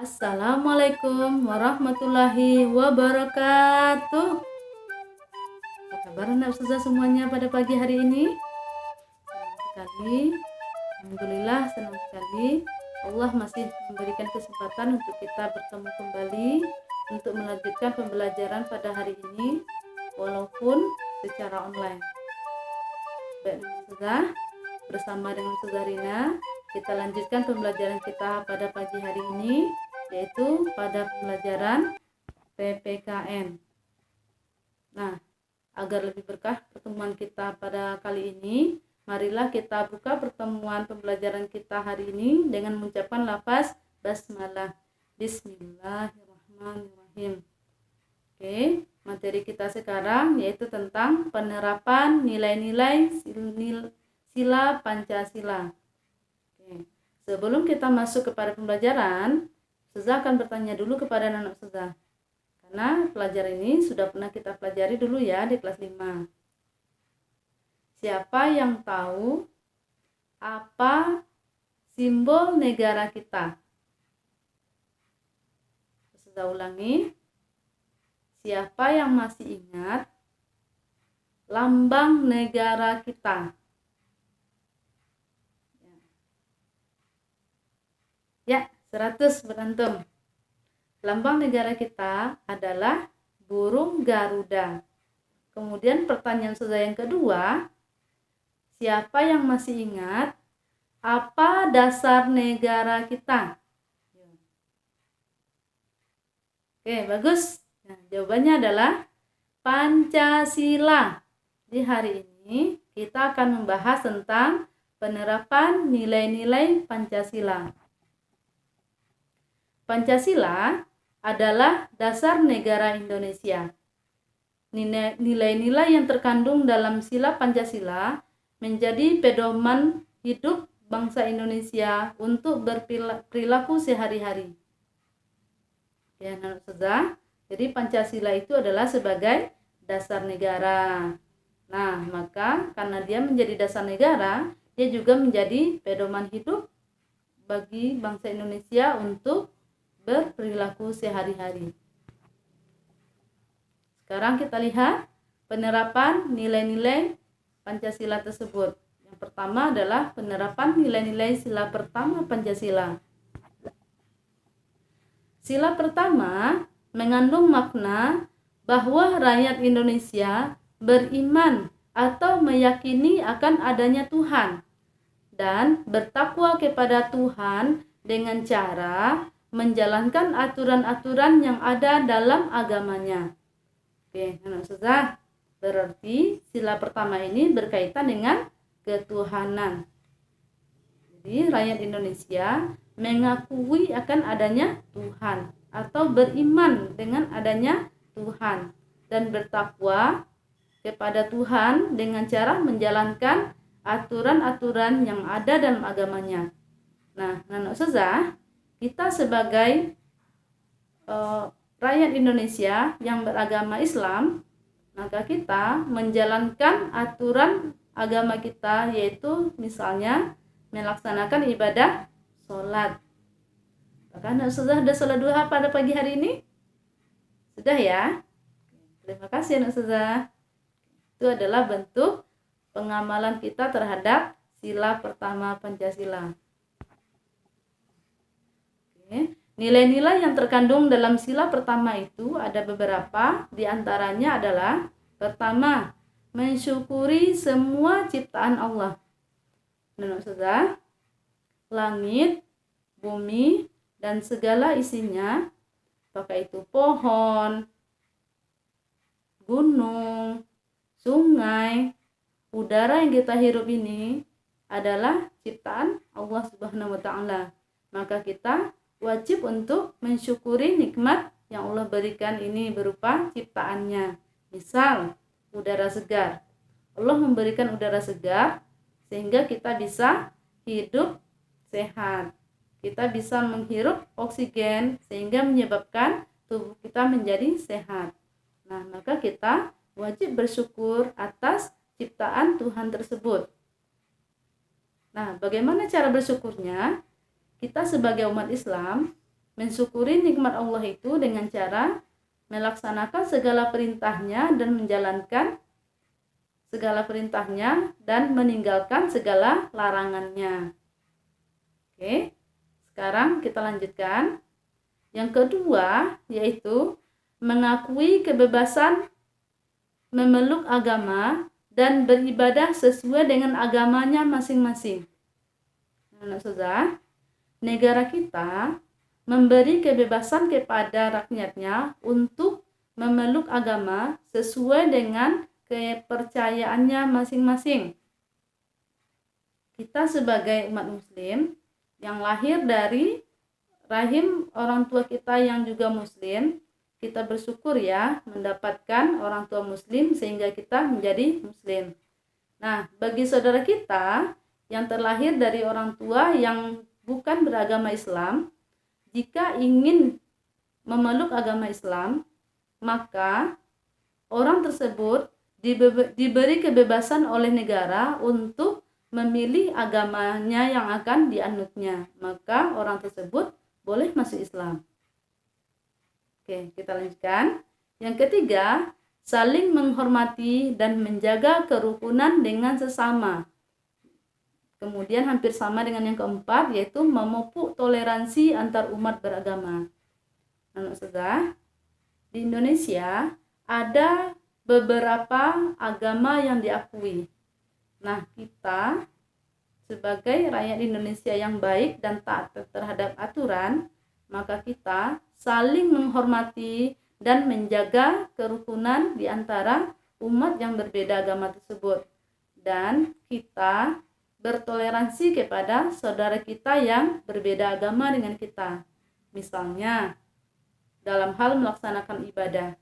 Assalamualaikum warahmatullahi wabarakatuh. Apa kabar anak ustazah semuanya pada pagi hari ini? Senang sekali, alhamdulillah senang sekali. Allah masih memberikan kesempatan untuk kita bertemu kembali untuk melanjutkan pembelajaran pada hari ini walaupun secara online. Baik ustazah, bersama dengan Ustazah Rina, kita lanjutkan pembelajaran kita pada pagi hari ini, yaitu pada pembelajaran PPKN. Nah, agar lebih berkah pertemuan kita pada kali ini, marilah kita buka pertemuan pembelajaran kita hari ini dengan mengucapkan lafaz basmalah. Bismillahirrahmanirrahim. Oke, materi kita sekarang yaitu tentang penerapan nilai-nilai sila Pancasila. Oke. Sebelum kita masuk kepada pembelajaran, Ustazah akan bertanya dulu kepada anak Ustazah. Karena pelajaran ini sudah pernah kita pelajari dulu ya di kelas 5. Siapa yang tahu apa simbol negara kita? Ustazah ulangi. Siapa yang masih ingat lambang negara kita? Ya, 100 berantum. Lambang negara kita adalah burung Garuda. Kemudian pertanyaan Ustazah yang kedua, siapa yang masih ingat apa dasar negara kita? Oke, bagus. Nah, jawabannya adalah Pancasila. Di hari ini kita akan membahas tentang penerapan nilai-nilai Pancasila. Pancasila adalah dasar negara Indonesia. Nilai-nilai yang terkandung dalam sila Pancasila menjadi pedoman hidup bangsa Indonesia untuk berperilaku sehari-hari. Ya, Ustazah. Jadi Pancasila itu adalah sebagai dasar negara. Nah, maka karena dia menjadi dasar negara, dia juga menjadi pedoman hidup bagi bangsa Indonesia untuk berperilaku sehari-hari. Sekarang kita lihat penerapan nilai-nilai Pancasila tersebut. Yang pertama adalah penerapan nilai-nilai sila pertama Pancasila. Sila pertama mengandung makna bahwa rakyat Indonesia beriman atau meyakini akan adanya Tuhan dan bertakwa kepada Tuhan dengan cara menjalankan aturan-aturan yang ada dalam agamanya. Oke, anak Ustazah, berarti sila pertama ini berkaitan dengan ketuhanan. Jadi rakyat Indonesia mengakui akan adanya Tuhan atau beriman dengan adanya Tuhan dan bertakwa kepada Tuhan dengan cara menjalankan aturan-aturan yang ada dalam agamanya. Nah, anak Ustazah, kita sebagai rakyat Indonesia yang beragama Islam, maka kita menjalankan aturan agama kita, yaitu misalnya melaksanakan ibadah sholat. Apakah Ustazah sudah sholat duha pada pagi hari ini? Sudah ya? Terima kasih Ustazah. Itu adalah bentuk pengamalan kita terhadap sila pertama Pancasila. Nilai-nilai yang terkandung dalam sila pertama itu ada beberapa, di antaranya adalah pertama, mensyukuri semua ciptaan Allah. Menurut Ustazah, langit, bumi, dan segala isinya, apakah itu pohon, gunung, sungai, udara yang kita hirup ini adalah ciptaan Allah Subhanahu wa Ta'ala. Maka kita wajib untuk mensyukuri nikmat yang Allah berikan ini berupa ciptaannya. Misal, udara segar. Allah memberikan udara segar sehingga kita bisa hidup sehat. Kita bisa menghirup oksigen sehingga menyebabkan tubuh kita menjadi sehat. Nah, maka kita wajib bersyukur atas ciptaan Tuhan tersebut. Nah, bagaimana cara bersyukurnya? Kita sebagai umat Islam mensyukuri nikmat Allah itu dengan cara melaksanakan segala perintahnya dan menjalankan segala perintahnya dan meninggalkan segala larangannya. Oke, sekarang kita lanjutkan. Yang kedua yaitu mengakui kebebasan memeluk agama dan beribadah sesuai dengan agamanya masing-masing. Anak saudara, negara kita memberi kebebasan kepada rakyatnya untuk memeluk agama sesuai dengan kepercayaannya masing-masing. Kita sebagai umat muslim yang lahir dari rahim orang tua kita yang juga muslim, kita bersyukur ya mendapatkan orang tua muslim sehingga kita menjadi muslim. Nah, bagi saudara kita yang terlahir dari orang tua yang bukan beragama Islam, jika ingin memeluk agama Islam, maka orang tersebut diberi kebebasan oleh negara untuk memilih agamanya yang akan dianutnya. Maka orang tersebut boleh masuk Islam. Oke, kita lanjutkan. Yang ketiga, saling menghormati dan menjaga kerukunan dengan sesama. Kemudian hampir sama dengan yang keempat, yaitu memupuk toleransi antar umat beragama. Anak saudara, di Indonesia ada beberapa agama yang diakui. Nah, kita sebagai rakyat Indonesia yang baik dan taat terhadap aturan, maka kita saling menghormati dan menjaga kerukunan di antara umat yang berbeda agama tersebut. Dan kita bertoleransi kepada saudara kita yang berbeda agama dengan kita. Misalnya, dalam hal melaksanakan ibadah,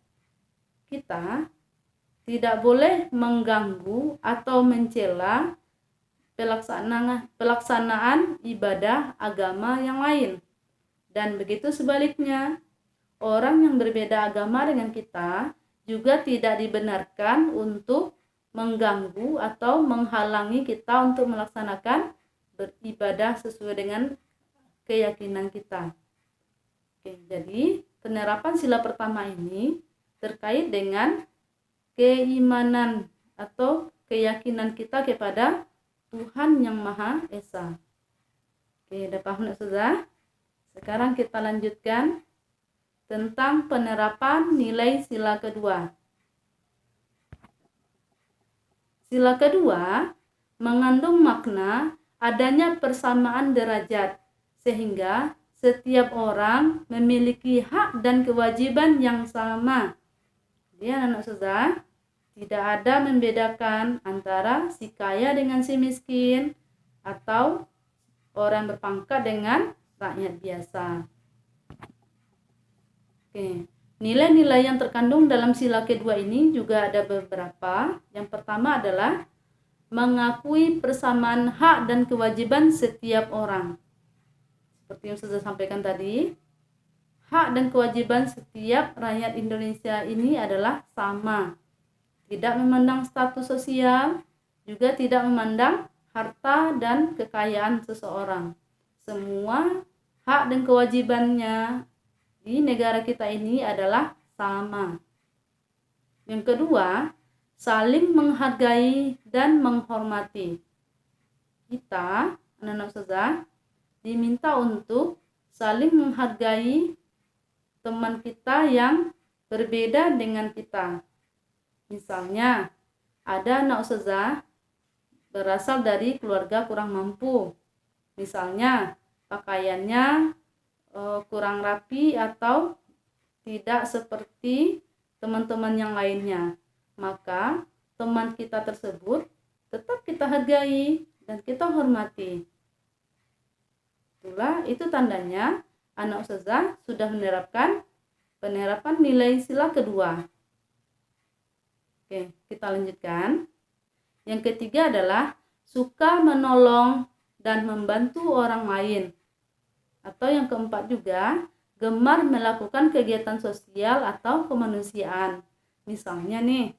kita tidak boleh mengganggu atau mencela pelaksanaan ibadah agama yang lain. Dan begitu sebaliknya, orang yang berbeda agama dengan kita juga tidak dibenarkan untuk mengganggu atau menghalangi kita untuk melaksanakan beribadah sesuai dengan keyakinan kita. Oke, jadi penerapan sila pertama ini terkait dengan keimanan atau keyakinan kita kepada Tuhan yang Maha Esa. Oke, udah paham nggak saudara? Sekarang kita lanjutkan tentang penerapan nilai sila kedua. Sila kedua mengandung makna adanya persamaan derajat, sehingga setiap orang memiliki hak dan kewajiban yang sama. Jadi anak saudara, tidak ada membedakan antara si kaya dengan si miskin atau orang berpangkat dengan rakyat biasa. Oke. Nilai-nilai yang terkandung dalam sila kedua ini juga ada beberapa. Yang pertama adalah mengakui persamaan hak dan kewajiban setiap orang. Seperti yang sudah sampaikan tadi, hak dan kewajiban setiap rakyat Indonesia ini adalah sama. Tidak memandang status sosial, juga tidak memandang harta dan kekayaan seseorang. Semua hak dan kewajibannya di negara kita ini adalah sama. Yang kedua, saling menghargai dan menghormati. Kita, anak-anak saudara, diminta untuk saling menghargai teman kita yang berbeda dengan kita. Misalnya, ada anak saudara berasal dari keluarga kurang mampu. Misalnya, pakaiannya kurang rapi atau tidak seperti teman-teman yang lainnya, maka teman kita tersebut tetap kita hargai dan kita hormati. Itulah itu tandanya anak ustazah sudah menerapkan penerapan nilai sila kedua. Oke, kita lanjutkan. Yang ketiga adalah suka menolong dan membantu orang lain. Atau yang keempat juga, gemar melakukan kegiatan sosial atau kemanusiaan. Misalnya nih,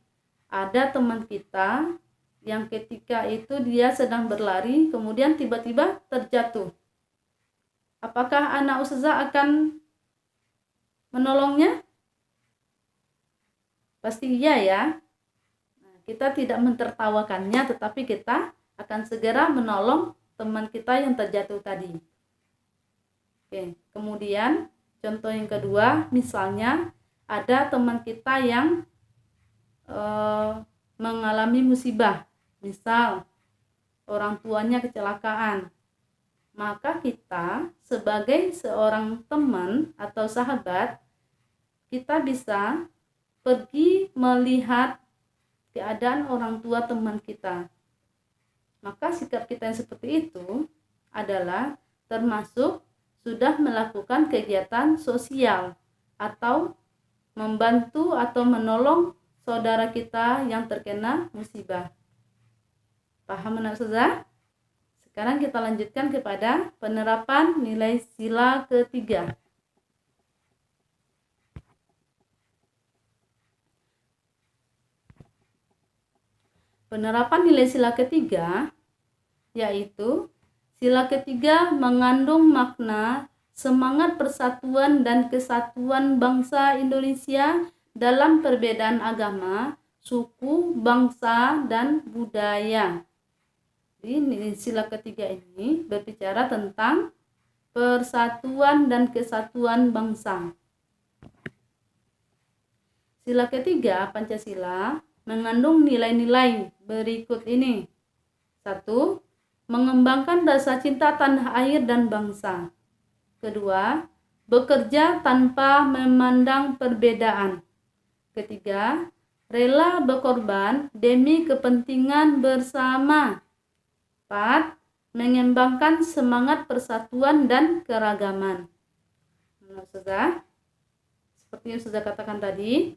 ada teman kita yang ketika itu dia sedang berlari, kemudian tiba-tiba terjatuh. Apakah anak ustazah akan menolongnya? Pasti iya ya. Nah, kita tidak mentertawakannya, tetapi kita akan segera menolong teman kita yang terjatuh tadi. Oke, kemudian contoh yang kedua, misalnya ada teman kita yang mengalami musibah, misal orang tuanya kecelakaan. Maka kita sebagai seorang teman atau sahabat, kita bisa pergi melihat keadaan orang tua teman kita. Maka sikap kita yang seperti itu adalah termasuk sudah melakukan kegiatan sosial atau membantu atau menolong saudara kita yang terkena musibah. Paham anak ustazah? Sekarang kita lanjutkan kepada penerapan nilai sila ketiga. Penerapan nilai sila ketiga yaitu sila ketiga mengandung makna semangat persatuan dan kesatuan bangsa Indonesia dalam perbedaan agama, suku, bangsa, dan budaya. Jadi sila ketiga ini berbicara tentang persatuan dan kesatuan bangsa. Sila ketiga Pancasila mengandung nilai-nilai berikut ini. 1. Mengembangkan rasa cinta tanah air dan bangsa. 2. Bekerja tanpa memandang perbedaan. 3. Rela berkorban demi kepentingan bersama. 4. Mengembangkan semangat persatuan dan keragaman. Ustazah, seperti yang sudah katakan tadi,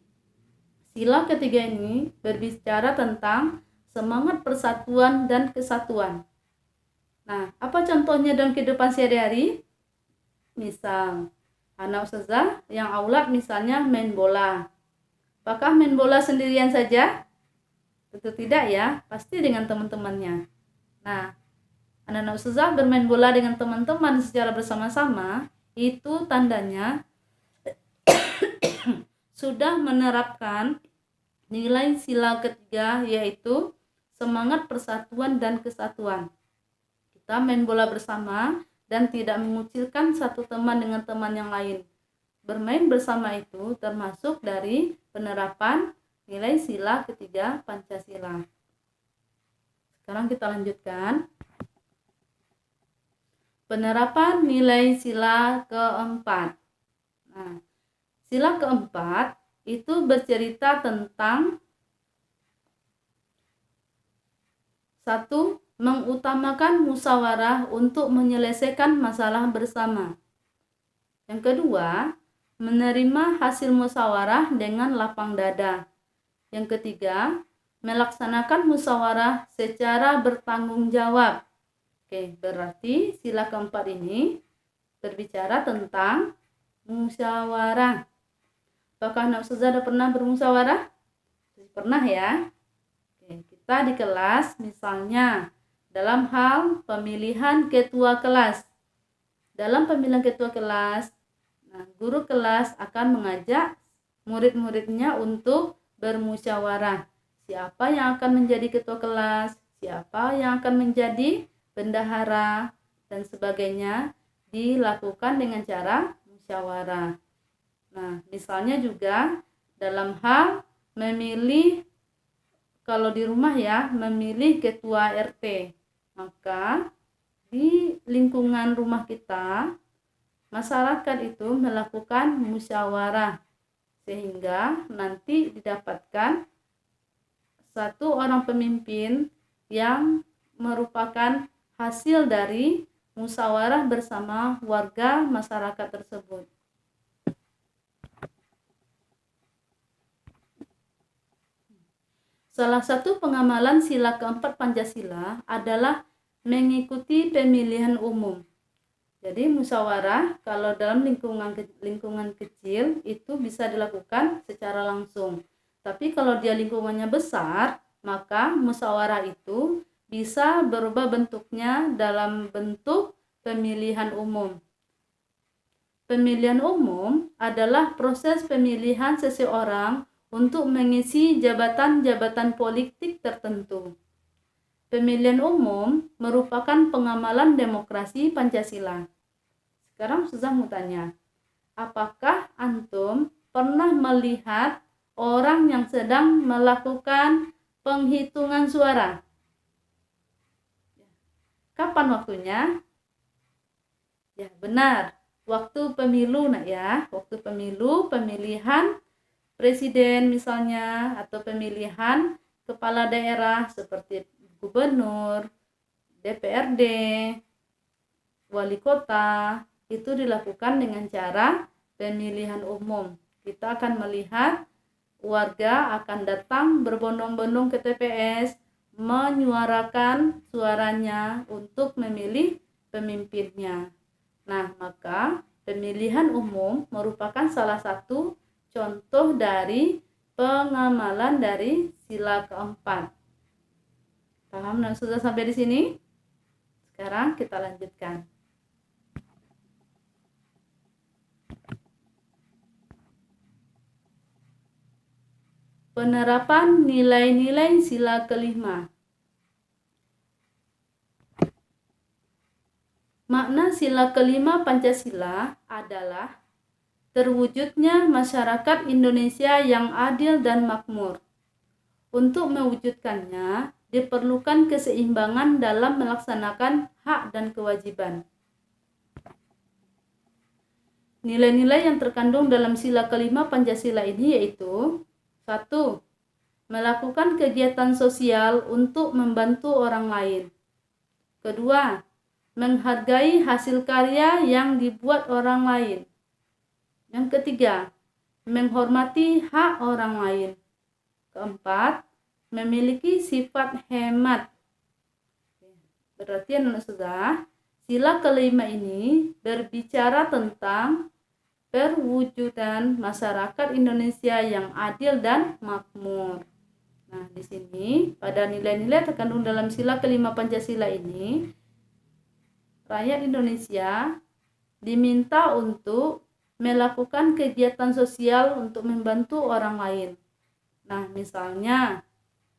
sila ketiga ini berbicara tentang semangat persatuan dan kesatuan. Nah, apa contohnya dalam kehidupan sehari-hari? Misal, anak ustazah yang aulat misalnya main bola. Apakah main bola sendirian saja? Tentu tidak ya, pasti dengan teman-temannya. Nah, anak-anak ustazah bermain bola dengan teman-teman secara bersama-sama, itu tandanya sudah menerapkan nilai sila ketiga, yaitu semangat persatuan dan kesatuan. Kita main bola bersama dan tidak mengucilkan satu teman dengan teman yang lain. Bermain bersama itu termasuk dari penerapan nilai sila ketiga Pancasila. Sekarang kita lanjutkan. Penerapan nilai sila keempat. Nah, sila keempat itu bercerita tentang 1. Mengutamakan musyawarah untuk menyelesaikan masalah bersama. Yang kedua, menerima hasil musyawarah dengan lapang dada. Yang ketiga, melaksanakan musyawarah secara bertanggung jawab. Oke, berarti sila keempat ini berbicara tentang musyawarah. Apakah anak ustazah pernah bermusyawarah? Pernah ya? Oke, kita di kelas misalnya dalam hal pemilihan ketua kelas. Dalam pemilihan ketua kelas, guru kelas akan mengajak murid-muridnya untuk bermusyawarah. Siapa yang akan menjadi ketua kelas, siapa yang akan menjadi bendahara, dan sebagainya dilakukan dengan cara musyawarah. Nah, misalnya juga dalam hal memilih, kalau di rumah ya, memilih ketua RT. Maka di lingkungan rumah kita, masyarakat itu melakukan musyawarah sehingga nanti didapatkan satu orang pemimpin yang merupakan hasil dari musyawarah bersama warga masyarakat tersebut. Salah satu pengamalan sila keempat Pancasila adalah mengikuti pemilihan umum. Jadi musyawarah kalau dalam lingkungan kecil itu bisa dilakukan secara langsung. Tapi kalau dia lingkungannya besar, maka musyawarah itu bisa berubah bentuknya dalam bentuk pemilihan umum. Pemilihan umum adalah proses pemilihan seseorang untuk mengisi jabatan-jabatan politik tertentu. Pemilihan umum merupakan pengamalan demokrasi Pancasila. Sekarang Ustazah mau tanya, apakah antum pernah melihat orang yang sedang melakukan penghitungan suara? Kapan waktunya? Ya, benar. Waktu pemilu, nak ya. Waktu pemilu, pemilihan presiden misalnya, atau pemilihan kepala daerah seperti gubernur, DPRD, wali kota, itu dilakukan dengan cara pemilihan umum. Kita akan melihat warga akan datang berbondong-bondong ke TPS, menyuarakan suaranya untuk memilih pemimpinnya. Nah, maka pemilihan umum merupakan salah satu contoh dari pengamalan dari sila keempat. Paham? Nah, sudah sampai di sini? Sekarang kita lanjutkan. Penerapan nilai-nilai sila kelima. Makna sila kelima Pancasila adalah terwujudnya masyarakat Indonesia yang adil dan makmur. Untuk mewujudkannya, diperlukan keseimbangan dalam melaksanakan hak dan kewajiban. Nilai-nilai yang terkandung dalam sila kelima Pancasila ini yaitu 1. Melakukan kegiatan sosial untuk membantu orang lain. 2. Menghargai hasil karya yang dibuat orang lain. Yang 3. Menghormati hak orang lain. 4. Memiliki sifat hemat. Berarti anak sudah, sila kelima ini berbicara tentang perwujudan masyarakat Indonesia yang adil dan makmur. Nah, di sini pada nilai-nilai terkandung dalam sila kelima Pancasila ini, rakyat Indonesia diminta untuk melakukan kegiatan sosial untuk membantu orang lain. Nah, misalnya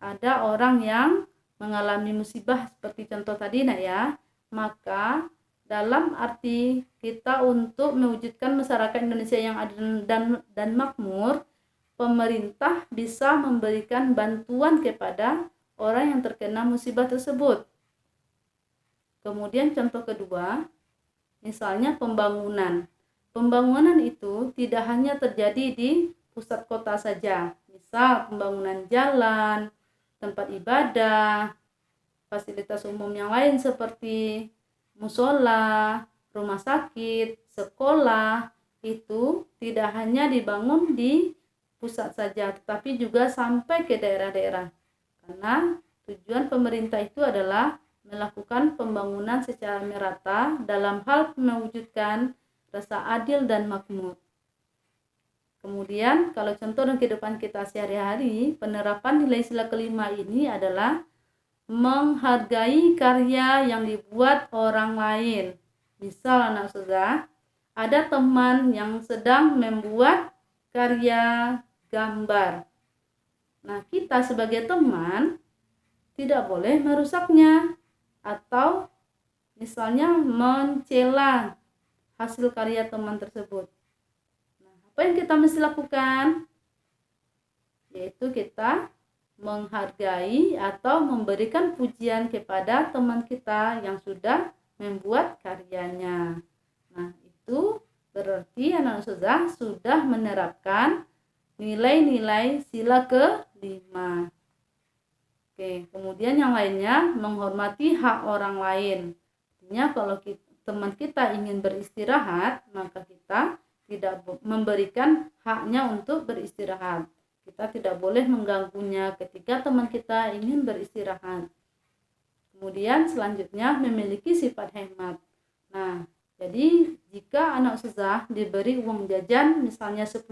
ada orang yang mengalami musibah seperti contoh tadi, nak ya, maka dalam arti kita untuk mewujudkan masyarakat Indonesia yang adil dan makmur, pemerintah bisa memberikan bantuan kepada orang yang terkena musibah tersebut. Kemudian contoh kedua, misalnya pembangunan. Pembangunan itu tidak hanya terjadi di pusat kota saja. Misal pembangunan jalan, tempat ibadah, fasilitas umum yang lain seperti musola, rumah sakit, sekolah, itu tidak hanya dibangun di pusat saja, tetapi juga sampai ke daerah-daerah. Karena tujuan pemerintah itu adalah melakukan pembangunan secara merata dalam hal mewujudkan rasa adil dan makmur. Kemudian kalau contoh dalam kehidupan kita sehari-hari, penerapan nilai sila kelima ini adalah menghargai karya yang dibuat orang lain. Misal anak saudara, ada teman yang sedang membuat karya gambar. Nah, kita sebagai teman tidak boleh merusaknya atau misalnya mencela hasil karya teman tersebut. Nah, apa yang kita mesti lakukan? Yaitu kita menghargai atau memberikan pujian kepada teman kita yang sudah membuat karyanya. Nah, itu berarti anak saudara sudah menerapkan nilai-nilai sila kelima. Oke, kemudian yang lainnya menghormati hak orang lain. Artinya kalau teman kita ingin beristirahat, maka kita tidak memberikan haknya untuk beristirahat. Kita tidak boleh mengganggunya ketika teman kita ingin beristirahat. Kemudian selanjutnya memiliki sifat hemat. Nah, jadi jika anak ustazah diberi uang jajan misalnya 10.000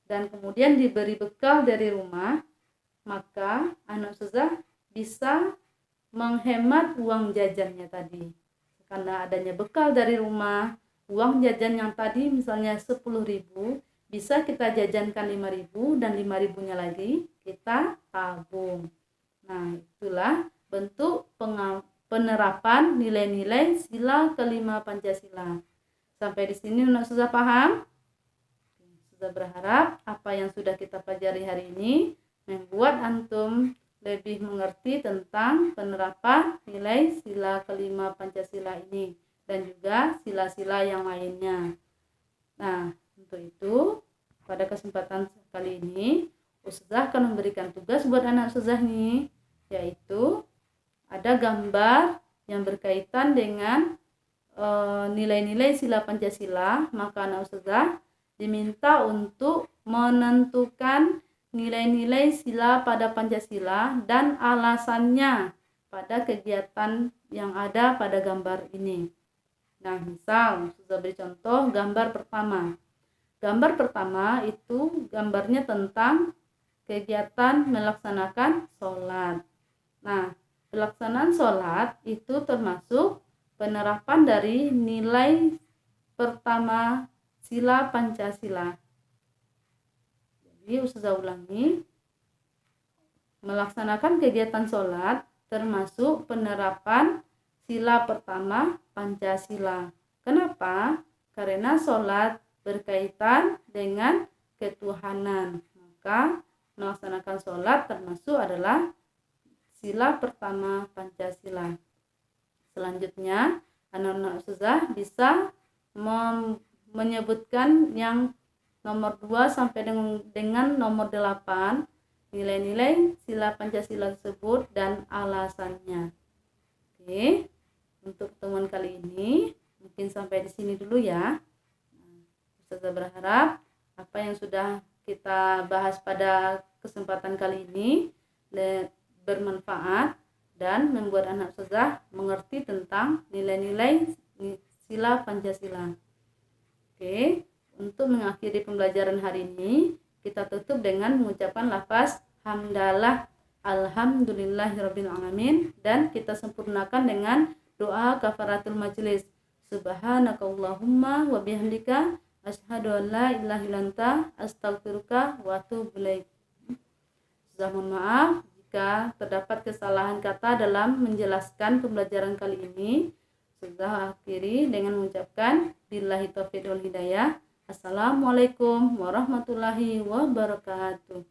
dan kemudian diberi bekal dari rumah, maka anak ustazah bisa menghemat uang jajannya tadi. Karena adanya bekal dari rumah, uang jajan yang tadi misalnya 10.000 bisa kita jajankan 5.000 dan 5.000-nya lagi kita tabung. Nah, itulah bentuk penerapan nilai-nilai sila kelima Pancasila. Sampai di sini sudah paham? Sudah berharap apa yang sudah kita pelajari hari ini membuat antum lebih mengerti tentang penerapan nilai sila kelima Pancasila ini dan juga sila-sila yang lainnya. Nah, untuk itu pada kesempatan kali ini Ustazah akan memberikan tugas buat anak Ustazah nih, yaitu ada gambar yang berkaitan dengan nilai-nilai sila Pancasila. Maka anak Ustazah diminta untuk menentukan nilai-nilai sila pada Pancasila dan alasannya pada kegiatan yang ada pada gambar ini. Nah, misal sudah beri contoh gambar pertama. Gambar pertama itu gambarnya tentang kegiatan melaksanakan sholat. Nah, pelaksanaan sholat itu termasuk penerapan dari nilai pertama sila Pancasila. Jadi Ustazah ulangi, melaksanakan kegiatan sholat termasuk penerapan sila pertama Pancasila. Kenapa? Karena sholat berkaitan dengan ketuhanan, maka melaksanakan sholat termasuk adalah sila pertama Pancasila. Selanjutnya, anak-anak Ustazah bisa menyebutkan yang nomor 2 sampai dengan nomor 8 nilai-nilai sila Pancasila tersebut dan alasannya. Oke, untuk pertemuan kali ini mungkin sampai di sini dulu ya. Ustazah berharap apa yang sudah kita bahas pada kesempatan kali ini bermanfaat dan membuat anak Ustazah mengerti tentang nilai-nilai sila Pancasila. Oke. Untuk mengakhiri pembelajaran hari ini, kita tutup dengan mengucapkan lafaz hamdalah alhamdulillahirabbil alamin dan kita sempurnakan dengan doa kafaratul majelis. Subhanakallahumma wa bihamdika asyhadu an la ilaha illa anta astaghfiruka wa atubu ilaik. Mohon maaf jika terdapat kesalahan kata dalam menjelaskan pembelajaran kali ini. Sudah akhiri dengan mengucapkan billahi taufiq wal hidayah. Assalamualaikum warahmatullahi wabarakatuh.